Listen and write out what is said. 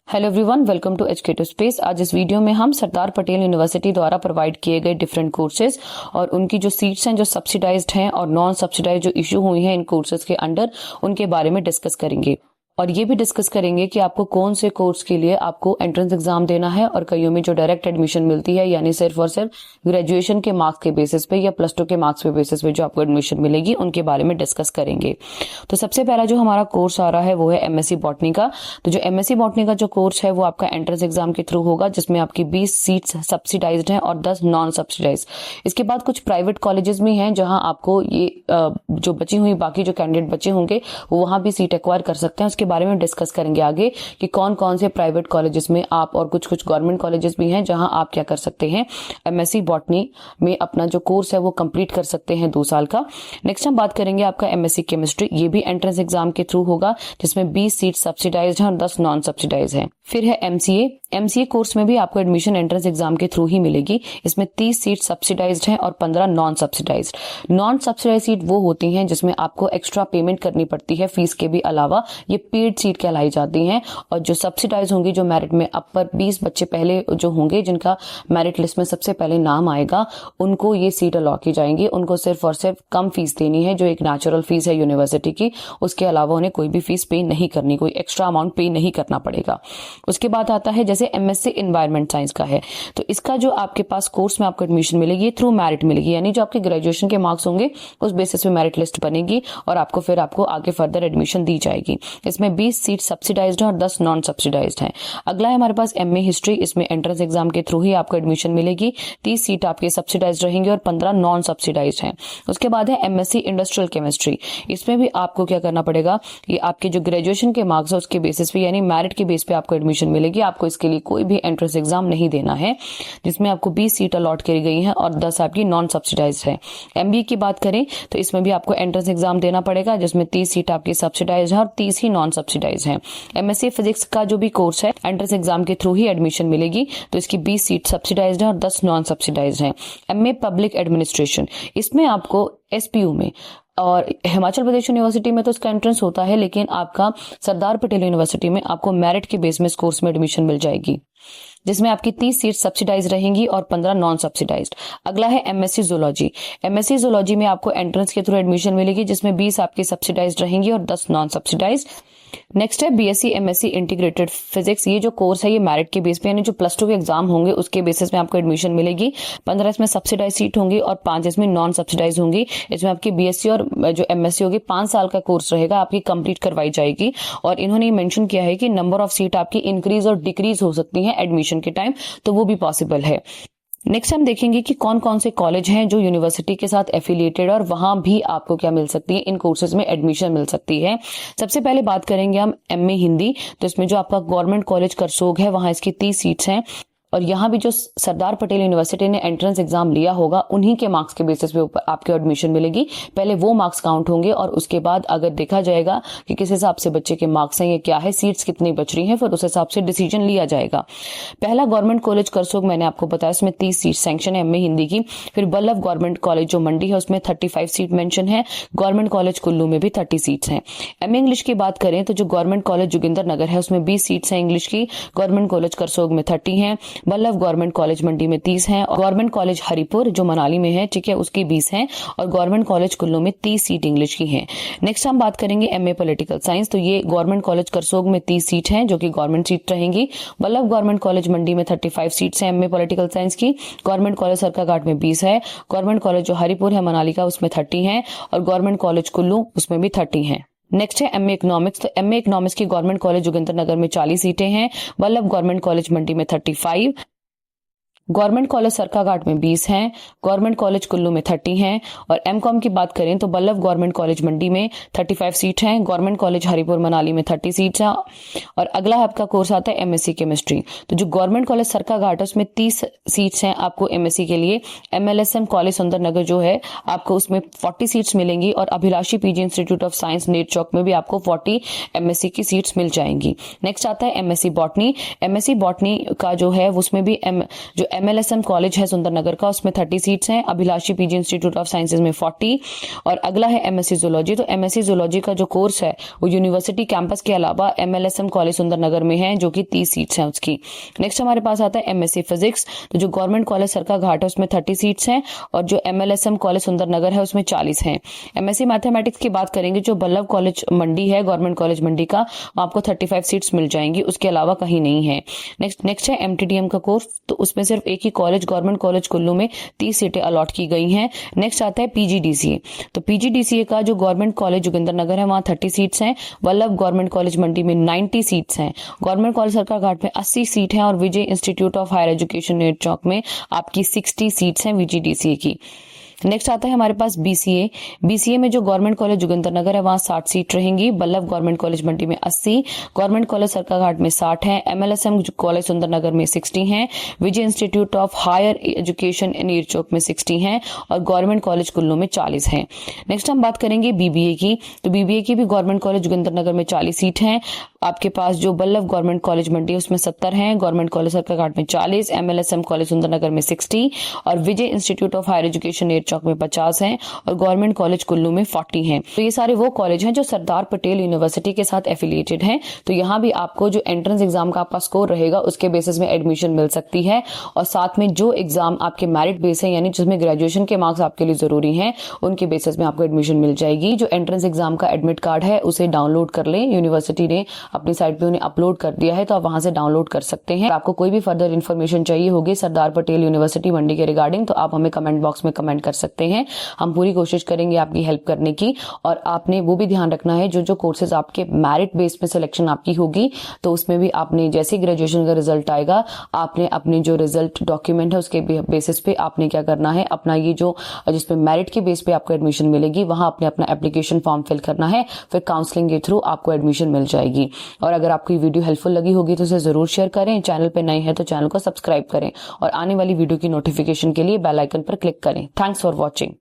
Hello everyone, welcome to educative space. आज इस वीडियो में हम सरदार पटेल यूनिवर्सिटी द्वारा प्रोवाइड किए गए डिफरेंट कोर्सेज और उनकी जो सीट्स हैं जो सब्सिडाइज्ड हैं और नॉन सब्सिडाइज्ड जो इशू हुई हैं इन कोर्सेज के अंडर, उनके बारे में डिस्कस करेंगे। और ये भी डिस्कस करेंगे कि आपको कौन से कोर्स के लिए आपको एंट्रेंस एग्जाम देना है और कईयों में जो डायरेक्ट एडमिशन मिलती है, यानी सिर्फ और सिर्फ ग्रेजुएशन के मार्क्स के बेसिस पे या +2 के मार्क्स के बेसिस पे जो आपको एडमिशन मिलेगी, उनके बारे में डिस्कस करेंगे। तो सबसे पहला जो हमारा कोर्स आ रहा है वो है एमएससी बॉटनी का। तो जो एमएससी बॉटनी का जो कोर्स है वो आपका एंट्रेंस एग्जाम के थ्रू होगा, जिसमें आपकी 20 सीट्स सब्सिडाइज्ड हैं और 10 नॉन सब्सिडाइज। इसके बाद कुछ प्राइवेट कॉलेजेस भी हैं जहां आपको ये जो बची हुई बाकी जो कैंडिडेट बचे होंगे वो वहां भी सीट एक्वायर कर सकते हैं। उसके बारे में डिस्कस करेंगे आगे कि कौन कौन से प्राइवेट कॉलेजेस में आप, और कुछ कुछ गवर्नमेंट कॉलेजेस भी हैं जहां आप क्या कर सकते हैं, एमएससी बॉटनी में अपना जो कोर्स है वो कंप्लीट कर सकते हैं 2 साल का। नेक्स्ट हम बात करेंगे आपका एमएससी केमिस्ट्री। ये भी एंट्रेंस एग्जाम के थ्रू होगा, जिसमें 20 सीट सब्सिडाइज्ड हैं और 10 नॉन सब्सिडाइज हैं। फिर है एमसीए कोर्स में भी आपको एडमिशन एंट्रेंस एग्जाम के थ्रू ही मिलेगी। इसमें 30 सीट सब्सिडाइज्ड हैं और 15 non subsidised. Non subsidise seat वो होती हैं जिसमें आपको एक्स्ट्रा पेमेंट करनी पड़ती है फीस के भी अलावा, ये पेड सीट कहलाई जाती हैं। और जो सब्सिडाइज होंगी, जो मेरिट में अपर 20 बच्चे पहले जो होंगे जिनका मेरिट लिस्ट में सबसे पहले नाम आएगा, उनको ये सीट अलॉट की जाएंगी। उनको सिर्फ और सिर्फ कम फीस देनी है, जो एक नेचुरल फीस है यूनिवर्सिटी की। उसके अलावा उन्हें कोई भी फीस पे नहीं करनी, कोई एक्स्ट्रा अमाउंट पे नहीं करना पड़ेगा। उसके बाद आता है जैसे एमएससी एनवायरमेंट साइंस का है, तो इसका जो आपके पास कोर्स में आपको एडमिशन मिलेगी थ्रू मेरिट मिलेगी, यानी जो आपके ग्रेजुएशन के मार्क्स होंगे उस बेसिस पे मेरिट लिस्ट बनेगी और आपको आगे फर्दर एडमिशन दी जाएगी। इसमें 20 सीट सब्सिडाइज्ड हैं और 10 नॉन सब्सिडाइज्ड हैं। अगला है हमारे पास एमए हिस्ट्री। इसमें एंट्रेंस एग्जाम के थ्रू ही आपको एडमिशन मिलेगी। 30 सीट आपके सब्सिडाइज्ड रहेंगी और 15 नॉन सब्सिडाइज्ड हैं। उसके बाद है एमएससी इंडस्ट्रियल केमिस्ट्री। इसमें भी आपको क्या करना पड़ेगा, ये आपके जो ग्रेजुएशन के मार्क्स है उसके बेसिस पे, यानी मेरिट के बेस पे आपको एडमिशन मिलेगी। आपको इसके लिए कोई भी एंट्रेंस एग्जाम नहीं देना है, जिसमें आपको 20 सीट अलॉट करी गई हैं और 10 आपकी नॉन सब्सिडाइज्ड है। एमबीए की बात करें तो इसमें भी आपको एंट्रेंस एग्जाम देना पड़ेगा, जिसमें 30 सीट आपकी सब्सिडाइज्ड है और 30 ही नॉन सब्सिडाइज्ड है। एमएससी फिजिक्स का जो भी कोर्स है एंट्रेंस एग्जाम के थ्रू ही एडमिशन मिलेगी, तो इसकी 20 सीट सब्सिडाइज्ड है और 10 नॉन सब्सिडाइज्ड है। एमए पब्लिक एडमिनिस्ट्रेशन, इसमें आपको एसपीयू में और हिमाचल प्रदेश यूनिवर्सिटी में तो इसका एंट्रेंस होता है, लेकिन आपका सरदार पटेल यूनिवर्सिटी में आपको मेरिट के बेस में इस कोर्स में एडमिशन मिल जाएगी, जिसमें आपकी 30 सीट सब्सिडाइज रहेंगी और 15 नॉन सब्सिडाइज्ड। अगला है एमएससी जूलॉजी। एमएससी जूलॉजी में आपको एंट्रेंस के थ्रू एडमिशन मिलेगी, जिसमें 20 आपकी सब्सिडाइज्ड रहेंगी और 10 नॉन सब्सिडाइज्ड। नेक्स्ट है बीएससी एमएससी इंटीग्रेटेड फिजिक्स। ये जो कोर्स है ये मेरिट के बेस पे, यानी जो +2 के एग्जाम होंगे उसके बेसिस में आपको एडमिशन मिलेगी। 15 इसमें सब्सिडाइज सीट होंगी और 5 इसमें नॉन सब्सिडाइज होंगी। इसमें आपकी बीएससी और जो एमएससी होगी 5 साल का कोर्स रहेगा, आपकी कंप्लीट करवाई जाएगी। और इन्होंने मेंशन किया है कि नंबर ऑफ सीट आपकी इंक्रीज और डिक्रीज हो सकती है एडमिशन के टाइम, तो वो भी पॉसिबल है। नेक्स्ट हम देखेंगे कि कौन कौन से कॉलेज हैं जो यूनिवर्सिटी के साथ एफिलिएटेड, और वहां भी आपको क्या मिल सकती है, इन कोर्सेज में एडमिशन मिल सकती है। सबसे पहले बात करेंगे हम एमए हिंदी। तो इसमें जो आपका गवर्नमेंट कॉलेज करसोग है वहां इसकी 30 सीट्स हैं, और यहाँ भी जो सरदार पटेल यूनिवर्सिटी ने एंट्रेंस एग्जाम लिया होगा उन्हीं के मार्क्स के बेसिस पे ऊपर आपके एडमिशन मिलेगी। पहले वो मार्क्स काउंट होंगे और उसके बाद अगर देखा जाएगा कि किस हिसाब से बच्चे के मार्क्स हैं, ये क्या है, सीट्स कितनी बच रही हैं, फिर उस हिसाब से डिसीजन लिया जाएगा। पहला गवर्नमेंट कॉलेज करसोग मैंने आपको बताया, इसमें 30 सीट सैंक्शन है एमए हिंदी की। फिर बल्लभ गवर्नमेंट कॉलेज जो मंडी है उसमें 35 सीट मेंशन है। गवर्नमेंट कॉलेज कुल्लू में भी 30 सीट्स हैं। एमए इंग्लिश की बात करें तो जो गवर्नमेंट कॉलेज जोगिंदर नगर है उसमें 20 सीट्स हैं इंग्लिश की। गवर्नमेंट कॉलेज करसोग में 30 हैं। बल्लभ गवर्नमेंट कॉलेज मंडी में 30 हैं। और गवर्नमेंट कॉलेज हरिपुर जो मनाली में है, ठीक है, उसकी 20 हैं। और गवर्नमेंट कॉलेज कुल्लू में 30 सीट इंग्लिश की हैं। नेक्स्ट हम बात करेंगे एमए पॉलिटिकल साइंस। तो ये गवर्नमेंट कॉलेज करसोग में 30 सीट हैं जो कि गवर्नमेंट सीट रहेंगी। बल्लभ गवर्नमेंट कॉलेज मंडी में 35 सीट्स हैं एमए पॉलिटिकल साइंस की। गवर्नमेंट कॉलेज सरकाघाट में 20 है। गवर्नमेंट कॉलेज जो हरिपुर है मनाली का उसमें 30 है। और गवर्नमेंट कॉलेज कुल्लू उसमें भी 30 है। नेक्स्ट है एमए इकोनॉमिक्स। तो एमए इकोनॉमिक्स की गवर्नमेंट कॉलेज जोगिंदर नगर में 40 सीटें हैं। बल्लभ गवर्नमेंट कॉलेज मंडी में 35, गवर्नमेंट कॉलेज सरकाघाट में 20 हैं। गवर्नमेंट कॉलेज कुल्लू में 30 हैं। और एमकॉम की बात करें तो बल्लभ गवर्नमेंट कॉलेज मंडी में 35 सीट हैं। गवर्नमेंट कॉलेज हरिपुर मनाली में 30 सीट्स हैं। और अगला आपका कोर्स आता है एमएससी केमिस्ट्री। तो जो गवर्नमेंट कॉलेज सरकाघाट है उसमें 30 सीट्स हैं आपको एमएससी के लिए। एमएलएसएम कॉलेज सुंदरनगर जो है आपको उसमें 40 सीट्स मिलेंगी। और Abhilashi PG institute of science नेट चौक में भी आपको 40 एमएससी की सीट्स मिल जाएंगी। नेक्स्ट आता है एमएससी बॉटनी। एमएससी बॉटनी का जो है उसमें भी जो MLSM कॉलेज है सुंदरनगर का, उसमें 30 सीट्स हैं। अभिलाषी पीजी इंस्टीट्यूट ऑफ साइंसेज में 40 और अगला है MSc जूलॉजी। तो MSc जूलॉजी का जो कोर्स है वो यूनिवर्सिटी कैंपस के अलावा MLSM कॉलेज सुंदरनगर में है, जो कि 30 सीट्स हैं उसकी। नेक्स्ट हमारे पास आता है MSc फिजिक्स, तो जो गवर्नमेंट कॉलेज सरका घाट है उसमें 30 सीट्स हैं और जो MLSM कॉलेज सुंदरनगर है उसमें 40 हैं। MSc मैथमेटिक्स की बात करेंगे, जो बल्लभ कॉलेज मंडी है, गवर्नमेंट कॉलेज मंडी का, वहां आपको 35 सीट्स मिल जाएंगी, उसके अलावा कहीं नहीं है। नेक्स्ट है MTTM का कोर्स, तो उसमें सिर्फ एक ही कॉलेज गवर्नमेंट कॉलेज कुल्लू में 30 सीटें अलॉट की गई हैं। नेक्स्ट आता है PGDCA, तो PGDCA का जो गवर्नमेंट कॉलेज जोगिंदरनगर है वहां 30 सीट्स हैं। वल्लभ गवर्नमेंट कॉलेज मंडी में 90 सीट्स हैं। गवर्नमेंट कॉलेज सरकार घाट में 80 सीट है और विजय इंस्टीट्यूट ऑफ हायर एजुकेशन नेर चौक में आपकी 60 सीट्स हैं VGDCA की। नेक्स्ट आता है हमारे पास BCA में जो गवर्नमेंट कॉलेज जोगिंदरनगर है वहां 60 सीट रहेंगी। बल्लभ गवर्नमेंट कॉलेज मंडी में 80, गवर्नमेंट कॉलेज सरकाघाट में 60 है, MLSM कॉलेज सुंदरनगर में 60 हैं, विजय इंस्टीट्यूट ऑफ हायर एजुकेशन नीर चौक में 60 हैं और गवर्नमेंट कॉलेज कुल्लू में 40 हैं। नेक्स्ट हम बात करेंगे BBA की, तो BBA की भी गवर्नमेंट कॉलेज जोगिंदरनगर में 40 सीट हैं। आपके पास जो बल्लभ गवर्नमेंट कॉलेज मंडी है उसमें 70 हैं, गवर्नमेंट कॉलेज सरकाघाट में 40, MLSM कॉलेज सुंदरनगर में 60 और विजय इंस्टीट्यूट ऑफ हायर एजुकेशन नेर चौक में 50 हैं और गवर्नमेंट कॉलेज कुल्लू में 40 हैं। तो ये सारे वो कॉलेज हैं जो सरदार पटेल यूनिवर्सिटी के साथ एफिलिएटेड हैं। तो यहाँ भी आपको जो एंट्रेंस एग्जाम का आपका स्कोर रहेगा उसके बेसिस में एडमिशन मिल सकती है और साथ में जो एग्जाम आपके मेरिट बेस है, यानी जिसमें ग्रेजुएशन के मार्क्स आपके लिए जरूरी हैं, उनके बेसिस में आपको एडमिशन मिल जाएगी। जो एंट्रेंस एग्जाम का एडमिट कार्ड है उसे डाउनलोड कर लें, यूनिवर्सिटी ने अपनी साइट पे उन्हें अपलोड कर दिया है, तो आप वहां से डाउनलोड कर सकते हैं। आपको कोई भी फर्दर इन्फॉर्मेशन चाहिए होगी सरदार पटेल यूनिवर्सिटी मंडी के रिगार्डिंग, तो आप हमें कमेंट बॉक्स में कमेंट कर सकते हैं। हम पूरी कोशिश करेंगे आपकी हेल्प करने की। और आपने वो भी ध्यान रखना है, जो जो कोर्सेज आपके मेरिट बेस पे सिलेक्शन आपकी होगी, तो उसमें भी आपने जैसे ग्रेजुएशन का रिजल्ट आएगा, आपने अपने जो रिजल्ट डॉक्यूमेंट है उसके बेसिस पे आपने क्या करना है, अपना ये जो जिसपे मेरिट के बेस पे आपको एडमिशन मिलेगी वहां आपने अपना एप्लीकेशन फॉर्म फिल करना है, फिर काउंसलिंग के थ्रू आपको एडमिशन मिल जाएगी। और अगर आपको ये वीडियो हेल्पफुल लगी होगी तो इसे जरूर शेयर करें, चैनल पे नए हैं तो चैनल को सब्सक्राइब करें और आने वाली वीडियो की नोटिफिकेशन के लिए बेल आइकन पर क्लिक करें। Thanks for watching.